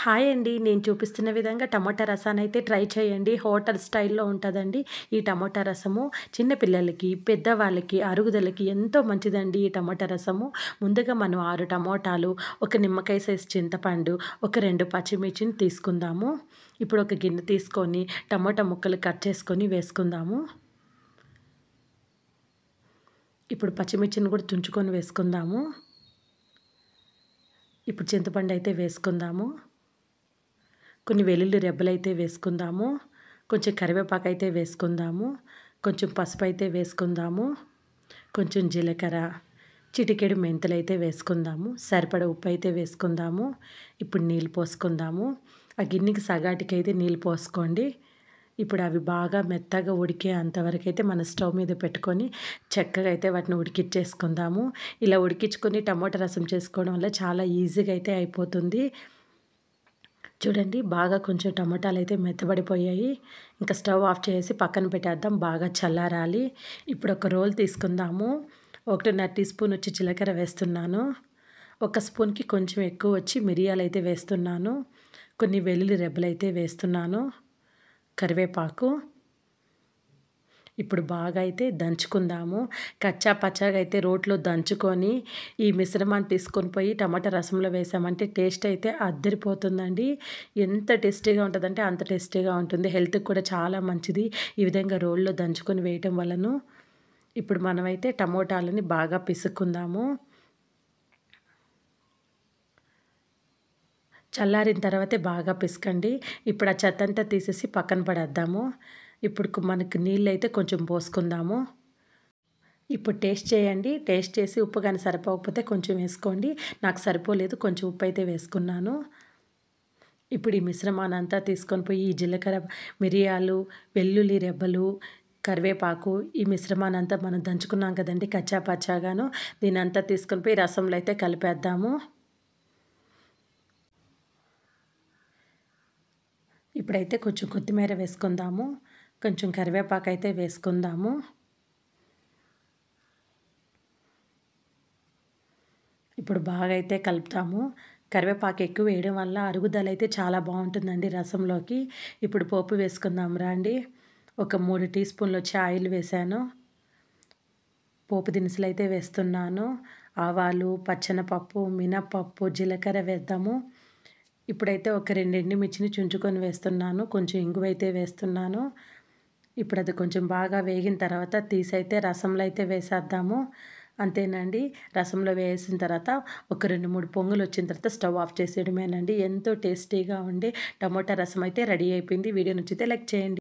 Hi అండి. నేను చూపిస్తున్న విధంగా టమాటా రసాన్నయితే ట్రై చేయండి. హోటల్ స్టైల్‌లో ఉంటదండి. ఈ టమాటా రసము చిన్న పిల్లలకి, పెద్దవాళ్ళకి, అరుగుదలకి ఎంతో మంచిదండి ఈ టమాటా రసము. ముందుగా మనం 6 టమోటాలు, ఒక నిమ్మకాయ సైజ్ చింతపండు, ఒక 2 పచ్చిమిర్చిని తీసుకుందాము. ఇప్పుడు ఒక గిన్నె తీసుకొని టమాటా ముక్కలు కట్ చేసుకొని వేసుకుందాము. ఇప్పుడు పచ్చిమిర్చిని కూడా తుంచుకొని వేసుకుందాము. ఇప్పుడు చింతపండు అయితే వేసుకుందాము. కొన్ని వెల్లుల్లి రెబ్బలైతే వేసుకుందాము. కొంచెం కరివేపాకైతే వేసుకుందాము. కొంచెం పసుపైతే వేసుకుందాము. కొంచెం జీలకర్ర, చిటికెడు మెంతులైతే వేసుకుందాము. సరిపడా ఉప్పైతే వేసుకుందాము. ఇప్పుడు నీళ్ళు పోసుకుందాము. ఆ గిన్నెకి సగాటికైతే నీళ్ళు పోసుకోండి. ఇప్పుడు అవి బాగా మెత్తగా ఉడికే అంతవరకైతే మన స్టవ్ మీద పెట్టుకొని చక్కగా అయితే వాటిని ఉడికిచ్చేసుకుందాము. ఇలా ఉడికించుకొని టమాటా రసం చేసుకోవడం వల్ల చాలా ఈజీగా అయితే అయిపోతుంది. చూడండి బాగా కొంచెం టమాటాలైతే మెత్తబడిపోయాయి. ఇంకా స్టవ్ ఆఫ్ చేసి పక్కన పెట్టేద్దాం. బాగా చల్లారాలి. ఇప్పుడు ఒక రోల్ తీసుకుందాము. 1.5 టీ స్పూన్ వచ్చి జీలకర్ర వేస్తున్నాను. ఒక స్పూన్‌కి కొంచెం ఎక్కువ వచ్చి మిరియాలైతే వేస్తున్నాను. కొన్ని వెల్లుల్లి రెబ్బలైతే వేస్తున్నాను. కరివేపాకు. ఇప్పుడు బాగా అయితే దంచుకుందాము. కచ్చా పచ్చాగా అయితే రోట్లో దంచుకొని ఈ మిశ్రమాన్ని తీసుకొని పోయి టమాటా రసంలో వేసామంటే టేస్ట్ అయితే అద్దరిపోతుందండి. ఎంత టేస్టీగా ఉంటదంటే అంత టేస్టీగా ఉంటుంది. హెల్త్‌కి కూడా చాలా మంచిది. ఈ విధంగా రోల్లో దంచుకొని వేయటం వలను. ఇప్పుడు మనమైతే టమోటాలని బాగా పిసుక్కుందాము. చల్లారిన తర్వాతే బాగా పిసకండి. ఇప్పుడు ఆ చెత్తంతా తీసేసి పక్కన పడేద్దాము. ఇప్పుడు మనకు నీళ్ళైతే కొంచెం పోసుకుందాము. ఇప్పుడు టేస్ట్ చేయండి. టేస్ట్ చేసి ఉప్పు గాని సరిపోకపోతే కొంచెం వేసుకోండి. నాకు సరిపోలేదు. కొంచెం ఉప్పైతే వేసుకున్నాను. ఇప్పుడు ఈ మిశ్రమాన్నంతా తీసుకొని పోయి ఈ జీలకర్ర, మిరియాలు, వెల్లుల్లి రెబ్బలు, కరివేపాకు ఈ మిశ్రమాన్నంతా మనం దంచుకున్నాం కదండీ కచ్చా పచ్చాగాను. దీన్నంతా తీసుకొని పోయి రసంలో అయితే కలిపేద్దాము. ఇప్పుడైతే కొంచెం కొత్తిమీర వేసుకుందాము. కొంచెం కరివేపాకైతే వేసుకుందాము. ఇప్పుడు బాగా అయితే కలుపుతాము. కరివేపాకు ఎక్కువ వేయడం వల్ల అరుగుదల అయితే చాలా బావుంటుందండి రసంలోకి. ఇప్పుడు పోపు వేసుకుందాం రండి. ఒక 3 టీ స్పూన్‌లు వచ్చి ఆయిల్ వేశాను. పోపు దినుసులైతే వేస్తున్నాను. ఆవాలు, పచ్చెనపప్పు, మినపప్పు, జీలకర్ర వేద్దాము. ఇప్పుడైతే ఒక 2 ఎండుమిర్చిని చుంచుకొని వేస్తున్నాను. కొంచెం ఇంగువైతే వేస్తున్నాను. ఇప్పుడు అది కొంచెం బాగా వేగిన తర్వాత తీసైతే రసంలో అయితే వేసేద్దాము. అంతేనండి. రసంలో వేసిన తర్వాత ఒక 2, 3 పొంగులు వచ్చిన తర్వాత స్టవ్ ఆఫ్ చేసేయడమేనండి. ఎంతో టేస్టీగా ఉండే టమోటా రసం అయితే రెడీ అయిపోయింది. వీడియో నచ్చితే లైక్ చేయండి.